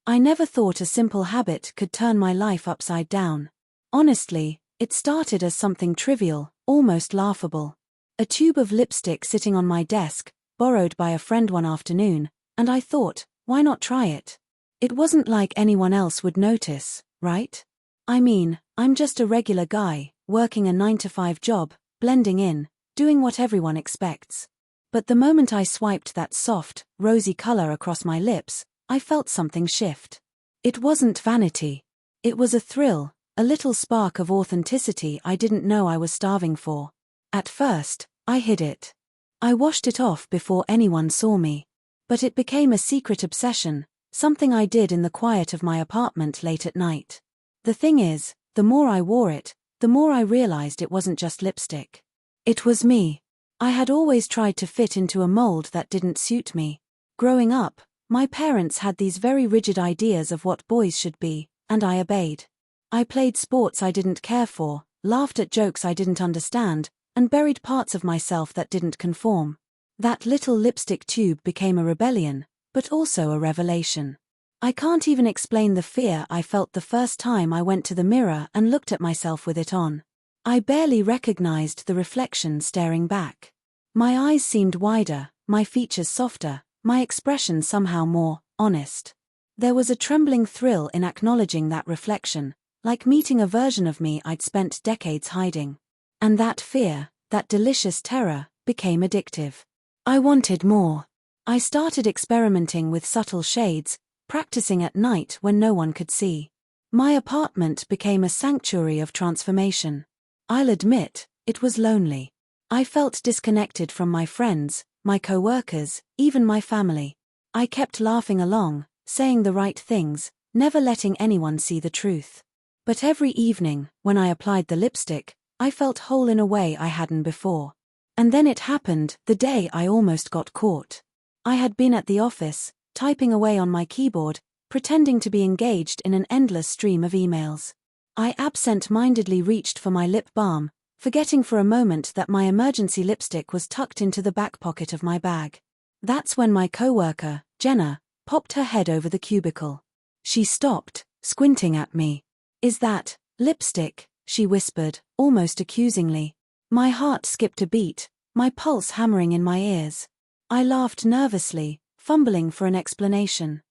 I never thought a simple habit could turn my life upside down. Honestly, it started as something trivial, almost laughable. A tube of lipstick sitting on my desk, borrowed by a friend one afternoon, and I thought, why not try it? It wasn't like anyone else would notice, right? I mean, I'm just a regular guy, working a 9-to-5 job, blending in, doing what everyone expects. But the moment I swiped that soft, rosy color across my lips, I felt something shift. It wasn't vanity. It was a thrill, a little spark of authenticity I didn't know I was starving for. At first, I hid it. I washed it off before anyone saw me. But it became a secret obsession, something I did in the quiet of my apartment late at night. The thing is, the more I wore it, the more I realized it wasn't just lipstick. It was me. I had always tried to fit into a mold that didn't suit me. Growing up, my parents had these very rigid ideas of what boys should be, and I obeyed. I played sports I didn't care for, laughed at jokes I didn't understand, and buried parts of myself that didn't conform. That little lipstick tube became a rebellion, but also a revelation. I can't even explain the fear I felt the first time I went to the mirror and looked at myself with it on. I barely recognized the reflection staring back. My eyes seemed wider, my features softer, my expression somehow more honest. There was a trembling thrill in acknowledging that reflection, like meeting a version of me I'd spent decades hiding. And that fear, that delicious terror, became addictive. I wanted more. I started experimenting with subtle shades, practicing at night when no one could see. My apartment became a sanctuary of transformation. I'll admit, it was lonely. I felt disconnected from my friends, my co-workers, even my family. I kept laughing along, saying the right things, never letting anyone see the truth. But every evening, when I applied the lipstick, I felt whole in a way I hadn't before. And then it happened, the day I almost got caught. I had been at the office, typing away on my keyboard, pretending to be engaged in an endless stream of emails. I absent-mindedly reached for my lip balm, forgetting for a moment that my emergency lipstick was tucked into the back pocket of my bag. That's when my coworker, Jenna, popped her head over the cubicle. She stopped, squinting at me. "Is that lipstick?" she whispered, almost accusingly. My heart skipped a beat, my pulse hammering in my ears. I laughed nervously, fumbling for an explanation.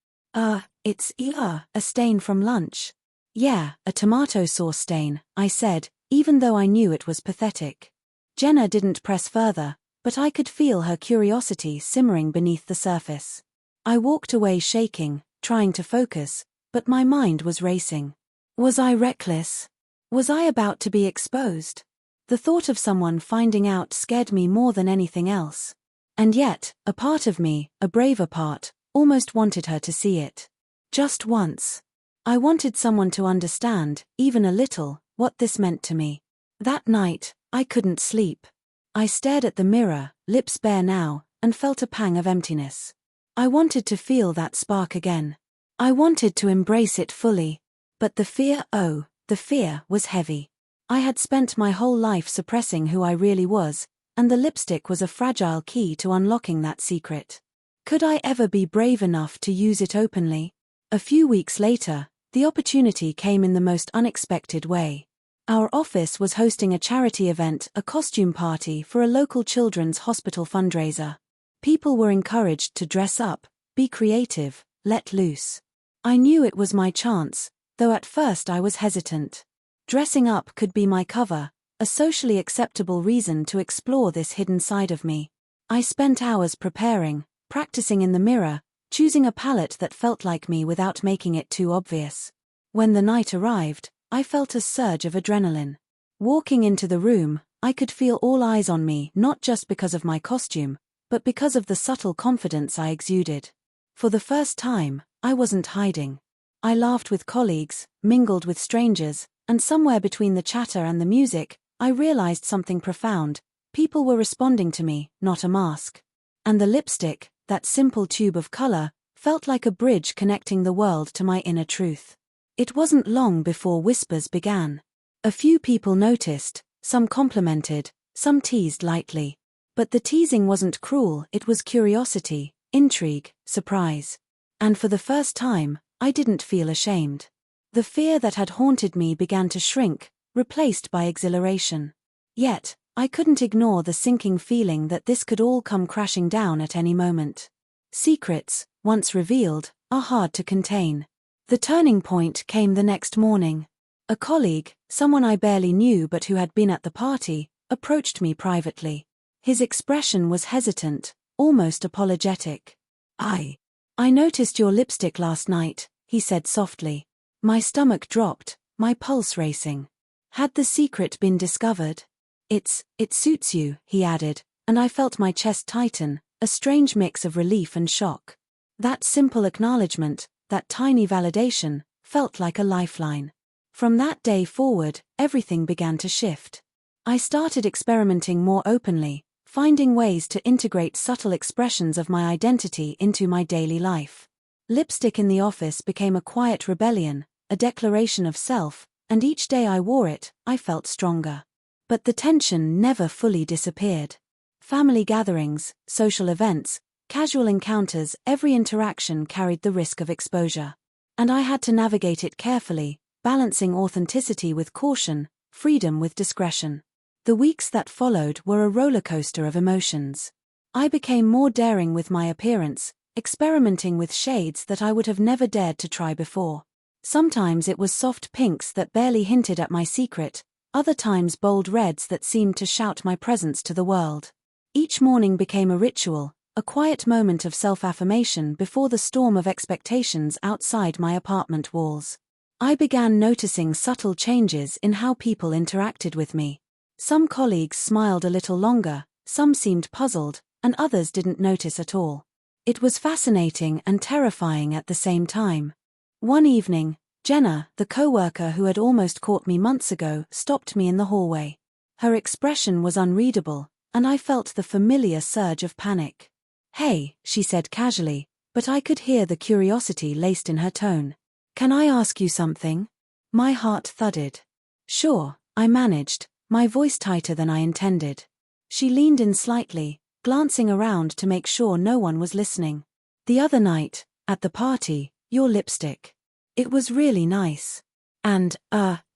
It's a stain from lunch." "Yeah, a tomato sauce stain," I said, even though I knew it was pathetic. Jenna didn't press further, but I could feel her curiosity simmering beneath the surface. I walked away shaking, trying to focus, but my mind was racing. Was I reckless? Was I about to be exposed? The thought of someone finding out scared me more than anything else. And yet, a part of me, a braver part, almost wanted her to see it. Just once. I wanted someone to understand, even a little, what this meant to me. That night, I couldn't sleep. I stared at the mirror, lips bare now, and felt a pang of emptiness. I wanted to feel that spark again. I wanted to embrace it fully. But the fear was heavy. I had spent my whole life suppressing who I really was, and the lipstick was a fragile key to unlocking that secret. Could I ever be brave enough to use it openly? A few weeks later, the opportunity came in the most unexpected way. Our office was hosting a charity event, a costume party for a local children's hospital fundraiser. People were encouraged to dress up, be creative, let loose. I knew it was my chance, though at first I was hesitant. Dressing up could be my cover, a socially acceptable reason to explore this hidden side of me. I spent hours preparing, practicing in the mirror, choosing a palette that felt like me without making it too obvious. When the night arrived, I felt a surge of adrenaline. Walking into the room, I could feel all eyes on me, not just because of my costume, but because of the subtle confidence I exuded. For the first time, I wasn't hiding. I laughed with colleagues, mingled with strangers, and somewhere between the chatter and the music, I realized something profound. People were responding to me, not a mask. And the lipstick, that simple tube of color, felt like a bridge connecting the world to my inner truth. It wasn't long before whispers began. A few people noticed, some complimented, some teased lightly. But the teasing wasn't cruel, it was curiosity, intrigue, surprise. And for the first time, I didn't feel ashamed. The fear that had haunted me began to shrink, replaced by exhilaration. Yet, I couldn't ignore the sinking feeling that this could all come crashing down at any moment. Secrets, once revealed, are hard to contain. The turning point came the next morning. A colleague, someone I barely knew but who had been at the party, approached me privately. His expression was hesitant, almost apologetic. I noticed your lipstick last night," he said softly. My stomach dropped, my pulse racing. Had the secret been discovered? It suits you," he added, and I felt my chest tighten, a strange mix of relief and shock. That simple acknowledgement, that tiny validation, felt like a lifeline. From that day forward, everything began to shift. I started experimenting more openly, finding ways to integrate subtle expressions of my identity into my daily life. Lipstick in the office became a quiet rebellion, a declaration of self, and each day I wore it, I felt stronger. But the tension never fully disappeared. Family gatherings, social events, casual encounters, every interaction carried the risk of exposure. And I had to navigate it carefully, balancing authenticity with caution, freedom with discretion. The weeks that followed were a rollercoaster of emotions. I became more daring with my appearance, experimenting with shades that I would have never dared to try before. Sometimes it was soft pinks that barely hinted at my secret, other times bold reds that seemed to shout my presence to the world. Each morning became a ritual, a quiet moment of self-affirmation before the storm of expectations outside my apartment walls. I began noticing subtle changes in how people interacted with me. Some colleagues smiled a little longer, some seemed puzzled, and others didn't notice at all. It was fascinating and terrifying at the same time. One evening, Jenna, the coworker who had almost caught me months ago, stopped me in the hallway. Her expression was unreadable, and I felt the familiar surge of panic. "Hey," she said casually, but I could hear the curiosity laced in her tone. "Can I ask you something?" My heart thudded. "Sure," I managed, my voice tighter than I intended. She leaned in slightly, glancing around to make sure no one was listening. "The other night, at the party, your lipstick. It was really nice. And,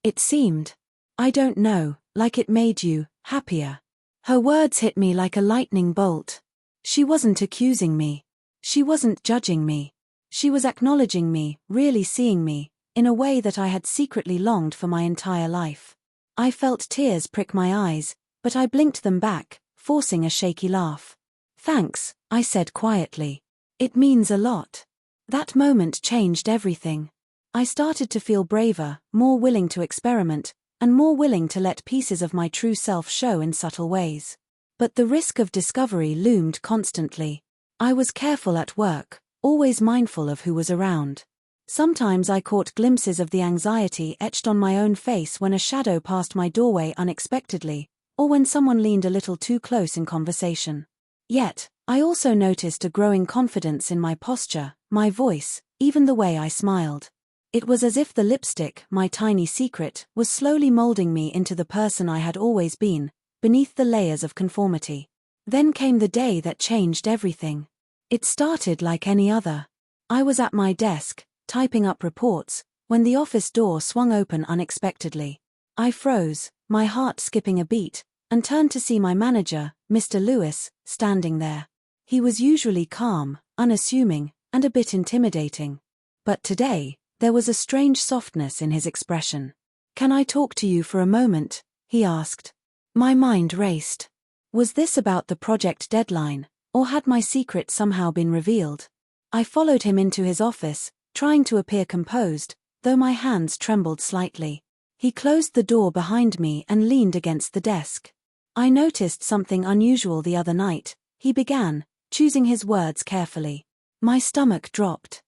it seemed, I don't know, like it made you happier." Her words hit me like a lightning bolt. She wasn't accusing me. She wasn't judging me. She was acknowledging me, really seeing me, in a way that I had secretly longed for my entire life. I felt tears prick my eyes, but I blinked them back, forcing a shaky laugh. "Thanks," I said quietly. "It means a lot." That moment changed everything. I started to feel braver, more willing to experiment, and more willing to let pieces of my true self show in subtle ways. But the risk of discovery loomed constantly. I was careful at work, always mindful of who was around. Sometimes I caught glimpses of the anxiety etched on my own face when a shadow passed my doorway unexpectedly, or when someone leaned a little too close in conversation. Yet, I also noticed a growing confidence in my posture, my voice, even the way I smiled. It was as if the lipstick, my tiny secret, was slowly molding me into the person I had always been, beneath the layers of conformity. Then came the day that changed everything. It started like any other. I was at my desk, typing up reports, when the office door swung open unexpectedly. I froze, my heart skipping a beat, and turned to see my manager, Mr. Lewis, standing there. He was usually calm, unassuming, and a bit intimidating. But today, there was a strange softness in his expression. "Can I talk to you for a moment?" he asked. My mind raced. Was this about the project deadline, or had my secret somehow been revealed? I followed him into his office, trying to appear composed, though my hands trembled slightly. He closed the door behind me and leaned against the desk. "I noticed something unusual the other night," he began, choosing his words carefully. My stomach dropped.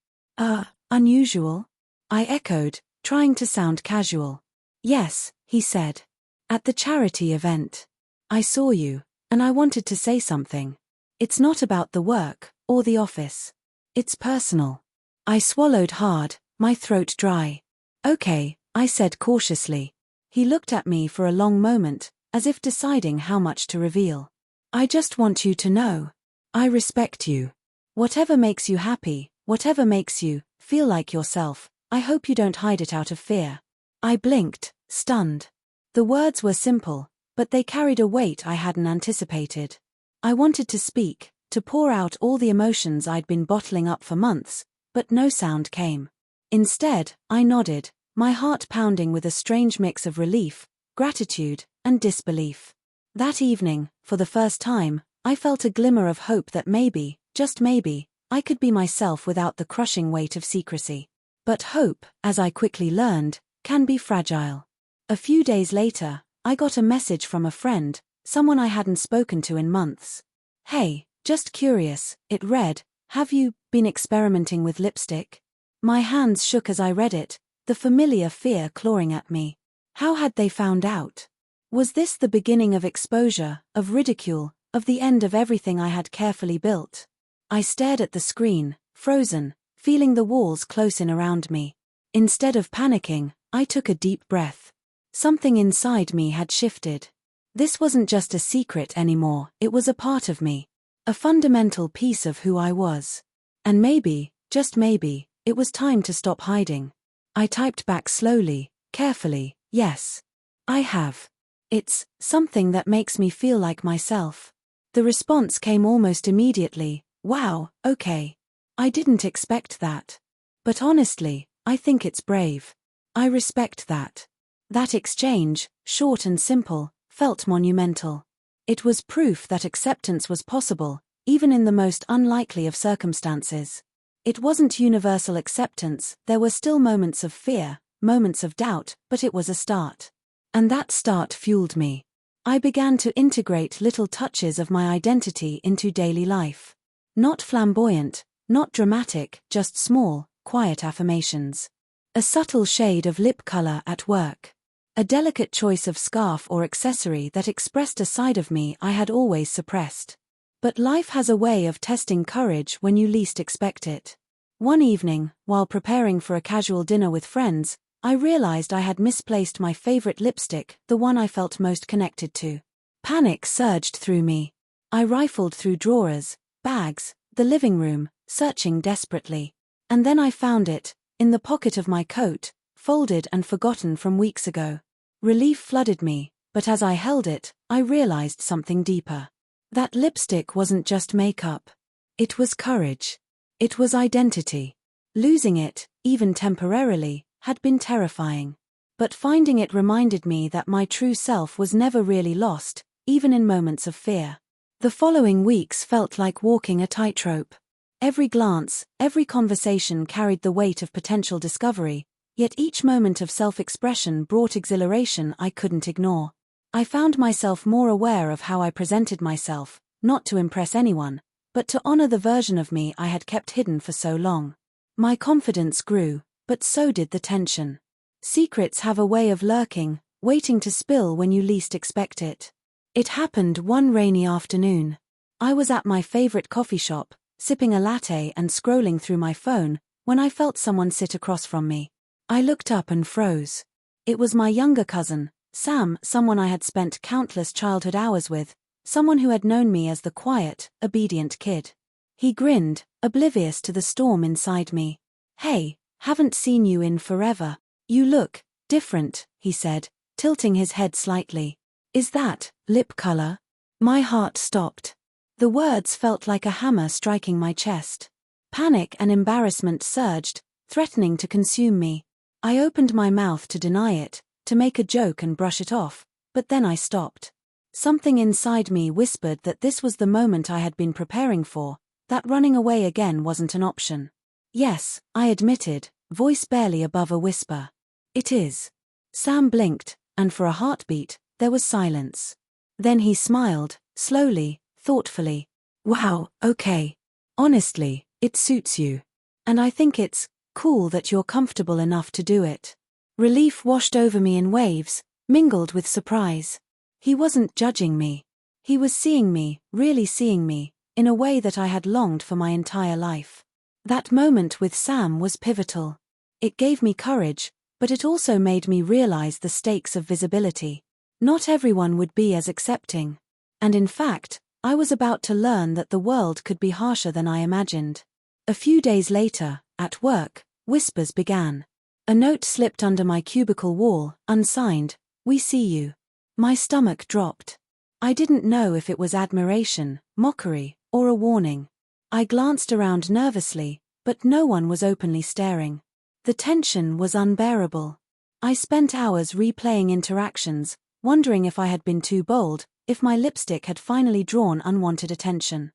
Unusual?" I echoed, trying to sound casual. "Yes," he said. "At the charity event. I saw you, and I wanted to say something. It's not about the work, or the office. It's personal." I swallowed hard, my throat dry. "Okay," I said cautiously. He looked at me for a long moment, as if deciding how much to reveal. "I just want you to know. I respect you. Whatever makes you happy, whatever makes you feel like yourself. I hope you don't hide it out of fear." I blinked, stunned. The words were simple, but they carried a weight I hadn't anticipated. I wanted to speak, to pour out all the emotions I'd been bottling up for months, but no sound came. Instead, I nodded, my heart pounding with a strange mix of relief, gratitude, and disbelief. That evening, for the first time, I felt a glimmer of hope that maybe, just maybe, I could be myself without the crushing weight of secrecy. But hope, as I quickly learned, can be fragile. A few days later, I got a message from a friend, someone I hadn't spoken to in months. "Hey, just curious," it read, "have you been experimenting with lipstick?" My hands shook as I read it, the familiar fear clawing at me. How had they found out? Was this the beginning of exposure, of ridicule, of the end of everything I had carefully built? I stared at the screen, frozen, feeling the walls close in around me. Instead of panicking, I took a deep breath. Something inside me had shifted. This wasn't just a secret anymore, it was a part of me. A fundamental piece of who I was. And maybe, just maybe, it was time to stop hiding. I typed back slowly, carefully, "Yes. I have. It's something that makes me feel like myself." The response came almost immediately, "Wow, okay. I didn't expect that. But honestly, I think it's brave. I respect that." That exchange, short and simple, felt monumental. It was proof that acceptance was possible, even in the most unlikely of circumstances. It wasn't universal acceptance, there were still moments of fear, moments of doubt, but it was a start. And that start fueled me. I began to integrate little touches of my identity into daily life. Not flamboyant, not dramatic, just small, quiet affirmations. A subtle shade of lip color at work. A delicate choice of scarf or accessory that expressed a side of me I had always suppressed. But life has a way of testing courage when you least expect it. One evening, while preparing for a casual dinner with friends, I realized I had misplaced my favorite lipstick, the one I felt most connected to. Panic surged through me. I rifled through drawers, bags, the living room, searching desperately. And then I found it, in the pocket of my coat, folded and forgotten from weeks ago. Relief flooded me, but as I held it, I realized something deeper. That lipstick wasn't just makeup. It was courage. It was identity. Losing it, even temporarily, had been terrifying. But finding it reminded me that my true self was never really lost, even in moments of fear. The following weeks felt like walking a tightrope. Every glance, every conversation carried the weight of potential discovery, yet each moment of self-expression brought exhilaration I couldn't ignore. I found myself more aware of how I presented myself, not to impress anyone, but to honor the version of me I had kept hidden for so long. My confidence grew, but so did the tension. Secrets have a way of lurking, waiting to spill when you least expect it. It happened one rainy afternoon. I was at my favorite coffee shop, sipping a latte and scrolling through my phone, when I felt someone sit across from me. I looked up and froze. It was my younger cousin, Sam, someone I had spent countless childhood hours with, someone who had known me as the quiet, obedient kid. He grinned, oblivious to the storm inside me. "Hey, haven't seen you in forever. You look different," he said, tilting his head slightly. "Is that lip color?" My heart stopped. The words felt like a hammer striking my chest. Panic and embarrassment surged, threatening to consume me. I opened my mouth to deny it, to make a joke and brush it off, but then I stopped. Something inside me whispered that this was the moment I had been preparing for, that running away again wasn't an option. "Yes," I admitted, voice barely above a whisper. "It is." Sam blinked, and for a heartbeat, there was silence. Then he smiled, slowly, thoughtfully. "Wow, okay. Honestly, it suits you. And I think it's cool that you're comfortable enough to do it." Relief washed over me in waves, mingled with surprise. He wasn't judging me. He was seeing me, really seeing me, in a way that I had longed for my entire life. That moment with Sam was pivotal. It gave me courage, but it also made me realize the stakes of visibility. Not everyone would be as accepting. And in fact, I was about to learn that the world could be harsher than I imagined. A few days later, at work, whispers began. A note slipped under my cubicle wall, unsigned, "We see you." My stomach dropped. I didn't know if it was admiration, mockery, or a warning. I glanced around nervously, but no one was openly staring. The tension was unbearable. I spent hours replaying interactions, wondering if I had been too bold, if my lipstick had finally drawn unwanted attention.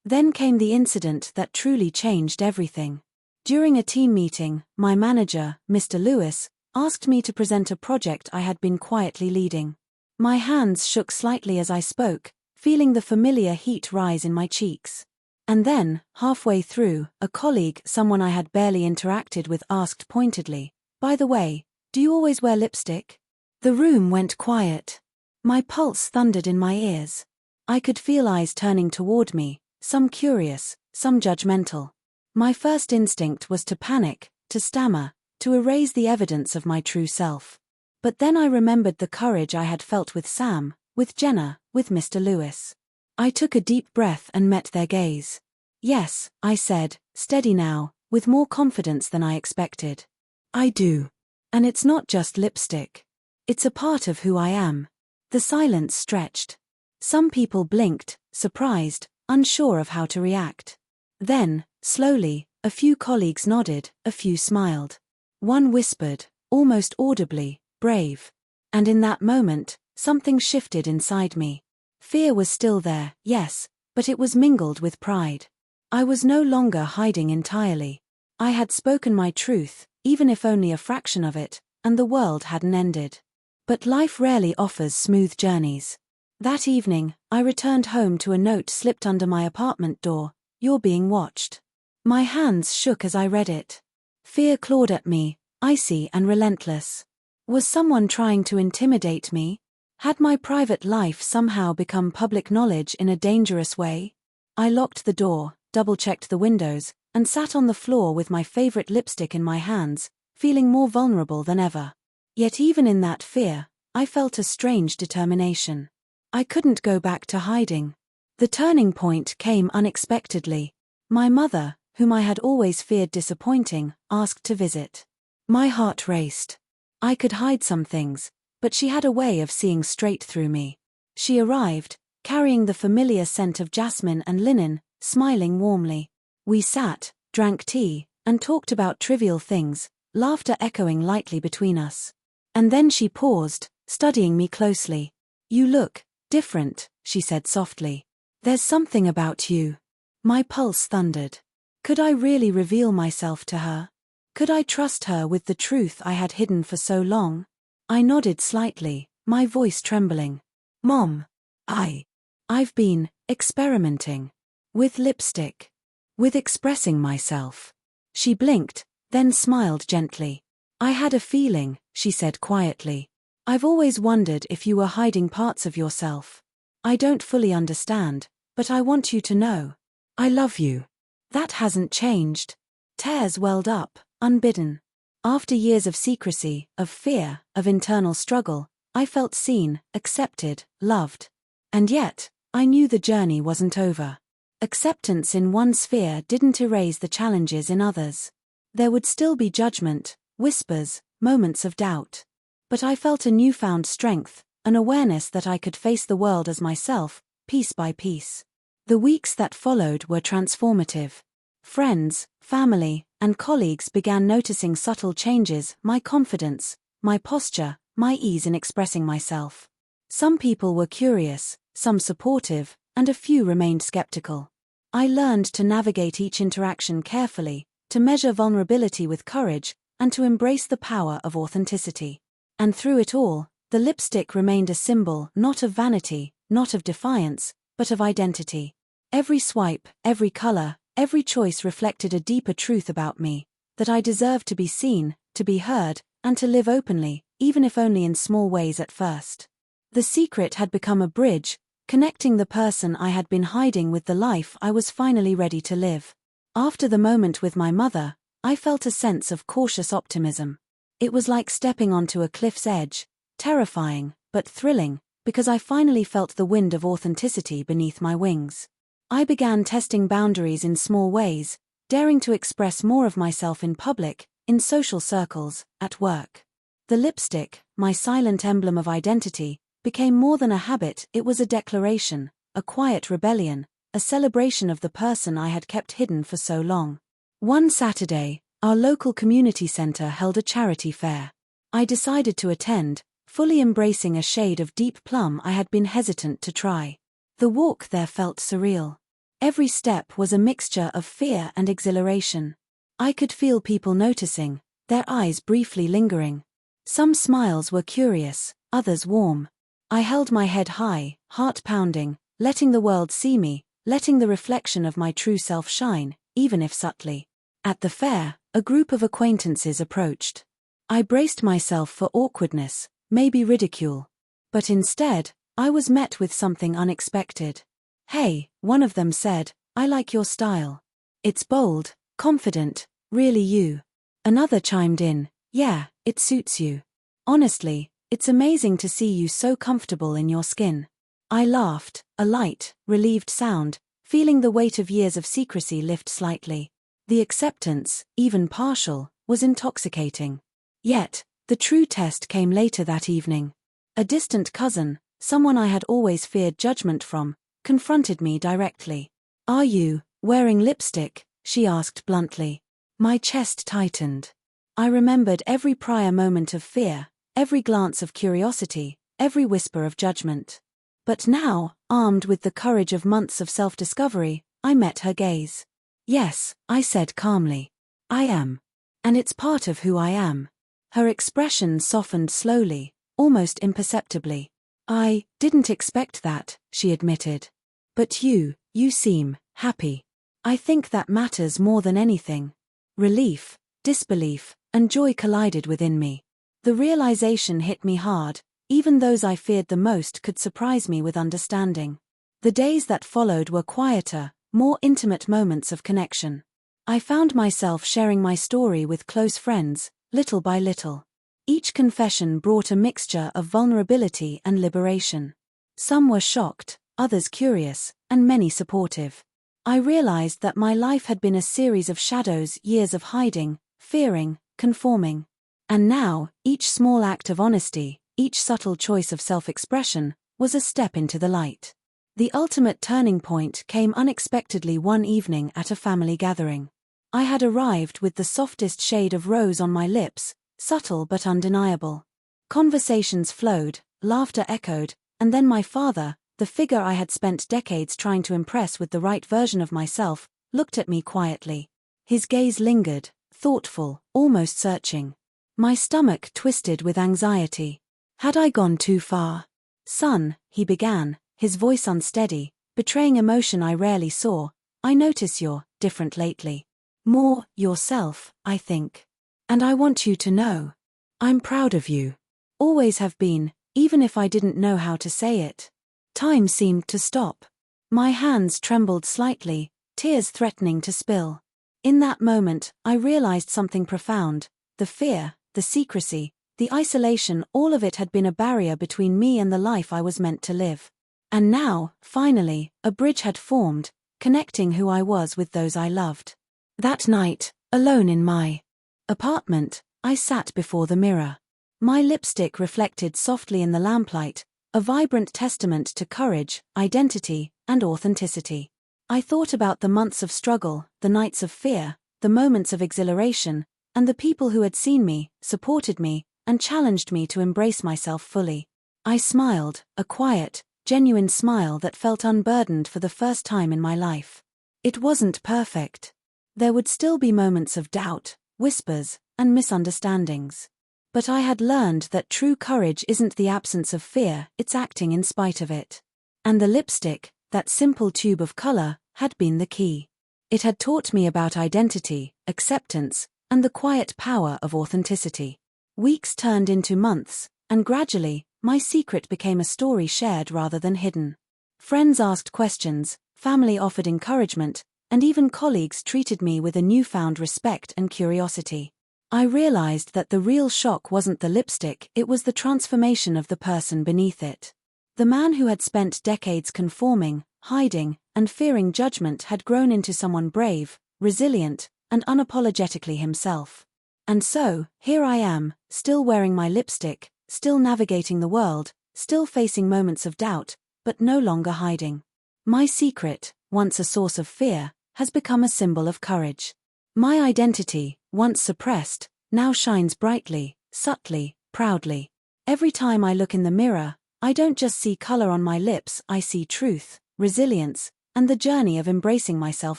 Then came the incident that truly changed everything. During a team meeting, my manager, Mr. Lewis, asked me to present a project I had been quietly leading. My hands shook slightly as I spoke, feeling the familiar heat rise in my cheeks. And then, halfway through, a colleague, someone I had barely interacted with, asked pointedly, "By the way, do you always wear lipstick?" The room went quiet. My pulse thundered in my ears. I could feel eyes turning toward me, some curious, some judgmental. My first instinct was to panic, to stammer, to erase the evidence of my true self. But then I remembered the courage I had felt with Sam, with Jenna, with Mr. Lewis. I took a deep breath and met their gaze. "Yes," I said, steady now, with more confidence than I expected. "I do. And it's not just lipstick. It's a part of who I am." The silence stretched. Some people blinked, surprised, unsure of how to react. Then, slowly, a few colleagues nodded, a few smiled. One whispered, almost audibly, "Brave." And in that moment, something shifted inside me. Fear was still there, yes, but it was mingled with pride. I was no longer hiding entirely. I had spoken my truth, even if only a fraction of it, and the world hadn't ended. But life rarely offers smooth journeys. That evening, I returned home to a note slipped under my apartment door, "You're being watched." My hands shook as I read it. Fear clawed at me, icy and relentless. Was someone trying to intimidate me? Had my private life somehow become public knowledge in a dangerous way? I locked the door, double-checked the windows, and sat on the floor with my favorite lipstick in my hands, feeling more vulnerable than ever. Yet even in that fear, I felt a strange determination. I couldn't go back to hiding. The turning point came unexpectedly. My mother, whom I had always feared disappointing, asked to visit. My heart raced. I could hide some things, but she had a way of seeing straight through me. She arrived, carrying the familiar scent of jasmine and linen, smiling warmly. We sat, drank tea, and talked about trivial things, laughter echoing lightly between us. And then she paused, studying me closely. "You look different," she said softly. "There's something about you." My pulse thundered. Could I really reveal myself to her? Could I trust her with the truth I had hidden for so long? I nodded slightly, my voice trembling. "Mom, I've been experimenting with lipstick, with expressing myself." She blinked, then smiled gently. "I had a feeling," she said quietly. "I've always wondered if you were hiding parts of yourself. I don't fully understand, but I want you to know. I love you." That hasn't changed. Tears welled up, unbidden. After years of secrecy, of fear, of internal struggle, I felt seen, accepted, loved. And yet, I knew the journey wasn't over. Acceptance in one sphere didn't erase the challenges in others. There would still be judgment, whispers, moments of doubt. But I felt a newfound strength, an awareness that I could face the world as myself, piece by piece. The weeks that followed were transformative. Friends, family, and colleagues began noticing subtle changes, my confidence, my posture, my ease in expressing myself. Some people were curious, some supportive, and a few remained skeptical. I learned to navigate each interaction carefully, to measure vulnerability with courage, and to embrace the power of authenticity. And through it all, the lipstick remained a symbol not of vanity, not of defiance, but of identity. Every swipe, every color, every choice reflected a deeper truth about me, that I deserved to be seen, to be heard, and to live openly, even if only in small ways at first. The secret had become a bridge, connecting the person I had been hiding with the life I was finally ready to live. After the moment with my mother, I felt a sense of cautious optimism. It was like stepping onto a cliff's edge, terrifying, but thrilling, because I finally felt the wind of authenticity beneath my wings. I began testing boundaries in small ways, daring to express more of myself in public, in social circles, at work. The lipstick, my silent emblem of identity, became more than a habit. It was a declaration, a quiet rebellion, a celebration of the person I had kept hidden for so long. One Saturday, our local community center held a charity fair. I decided to attend, fully embracing a shade of deep plum I had been hesitant to try. The walk there felt surreal. Every step was a mixture of fear and exhilaration. I could feel people noticing, their eyes briefly lingering. Some smiles were curious, others warm. I held my head high, heart pounding, letting the world see me, letting the reflection of my true self shine, even if subtly. At the fair, a group of acquaintances approached. I braced myself for awkwardness, maybe ridicule. But instead, I was met with something unexpected. "Hey," one of them said, "I like your style. It's bold, confident, really you." Another chimed in, "Yeah, it suits you. Honestly, it's amazing to see you so comfortable in your skin." I laughed, a light, relieved sound, feeling the weight of years of secrecy lift slightly. The acceptance, even partial, was intoxicating. Yet, the true test came later that evening. A distant cousin, someone I had always feared judgment from, confronted me directly. "Are you wearing lipstick?" she asked bluntly. My chest tightened. I remembered every prior moment of fear, every glance of curiosity, every whisper of judgment. But now, armed with the courage of months of self-discovery, I met her gaze. "Yes," I said calmly. "I am. And it's part of who I am." Her expression softened slowly, almost imperceptibly. "I didn't expect that," she admitted. "But you seem happy. I think that matters more than anything." Relief, disbelief, and joy collided within me. The realization hit me hard. Even those I feared the most could surprise me with understanding. The days that followed were quieter, more intimate moments of connection. I found myself sharing my story with close friends, little by little. Each confession brought a mixture of vulnerability and liberation. Some were shocked, others curious, and many supportive. I realized that my life had been a series of shadows, years of hiding, fearing, conforming. And now, each small act of honesty, each subtle choice of self-expression, was a step into the light. The ultimate turning point came unexpectedly one evening at a family gathering. I had arrived with the softest shade of rose on my lips, subtle but undeniable. Conversations flowed, laughter echoed, and then my father, the figure I had spent decades trying to impress with the right version of myself, looked at me quietly. His gaze lingered, thoughtful, almost searching. My stomach twisted with anxiety. Had I gone too far? "Son," he began, his voice unsteady, betraying emotion I rarely saw, "I notice you're different lately. More yourself, I think. And I want you to know. I'm proud of you. Always have been, even if I didn't know how to say it." Time seemed to stop. My hands trembled slightly, tears threatening to spill. In that moment, I realized something profound. The fear, the secrecy, the isolation, all of it had been a barrier between me and the life I was meant to live. And now, finally, a bridge had formed, connecting who I was with those I loved. That night, alone in my apartment, I sat before the mirror. My lipstick reflected softly in the lamplight, a vibrant testament to courage, identity, and authenticity. I thought about the months of struggle, the nights of fear, the moments of exhilaration, and the people who had seen me, supported me, and challenged me to embrace myself fully. I smiled, a quiet, genuine smile that felt unburdened for the first time in my life. It wasn't perfect. There would still be moments of doubt, whispers, and misunderstandings. But I had learned that true courage isn't the absence of fear, it's acting in spite of it. And the lipstick, that simple tube of color, had been the key. It had taught me about identity, acceptance, and the quiet power of authenticity. Weeks turned into months, and gradually, my secret became a story shared rather than hidden. Friends asked questions, family offered encouragement, and even colleagues treated me with a newfound respect and curiosity. I realized that the real shock wasn't the lipstick, it was the transformation of the person beneath it. The man who had spent decades conforming, hiding, and fearing judgment had grown into someone brave, resilient, and unapologetically himself. And so, here I am, still wearing my lipstick, still navigating the world, still facing moments of doubt, but no longer hiding. My secret, once a source of fear, has become a symbol of courage. My identity, once suppressed, now shines brightly, subtly, proudly. Every time I look in the mirror, I don't just see color on my lips, I see truth, resilience, and the journey of embracing myself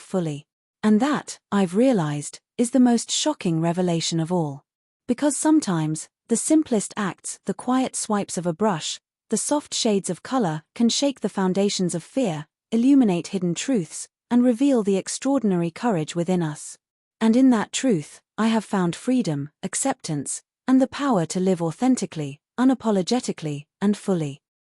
fully. And that, I've realized, is the most shocking revelation of all. Because sometimes, the simplest acts, the quiet swipes of a brush, the soft shades of color, can shake the foundations of fear, illuminate hidden truths, and reveal the extraordinary courage within us. And in that truth, I have found freedom, acceptance, and the power to live authentically, unapologetically, and fully.